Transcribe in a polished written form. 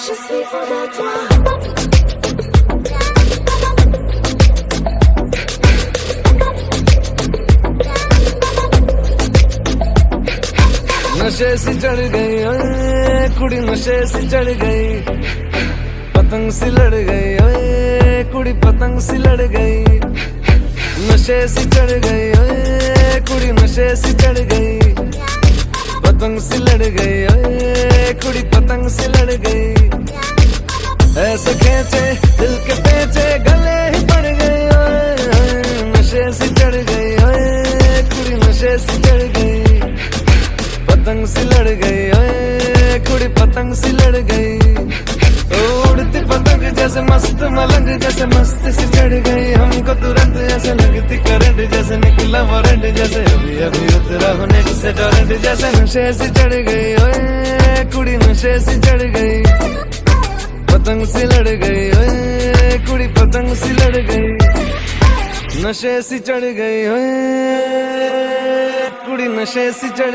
je suis fou de toi. नशे सी चढ़ गई ओए कुड़ी, नशे सी चढ़ गई, पतंग सी लड़ गई ओए कुड़ी, पतंग सी लड़ गई। नशे सी चढ़ गई ओए कुड़ी, नशे सी चढ़ गई, पतंग सी लड़ गई ओए कुड़ी, पतंग सी लड़ गई। ऐसे खेचे दिल के पेचे गले ही पड़ गई ओए, नशे सी चढ़ गई ओए कुड़ी, नशे सी चढ़ गई, पतंग सी लड़ गई ओए कुड़ी, पतंग सी लड़ गई। उड़ती पतंग जैसे मस्त मलंग, जैसे मस्त सी चढ़ गई हमको तुरंत, जैसे लगती करंट, जैसे निकला वारंट, जैसे अभी अभी उतरा होने से टोरेंट, जैसे नशे सी चढ़ गई ओए कुड़ी, नशे सी चढ़ गई, पतंग सी लड़ गई ओए कुड़ी, पतंग सी लड़ गई। नशे सी चढ़ गई ओए कुड़ी, नशे सी चढ़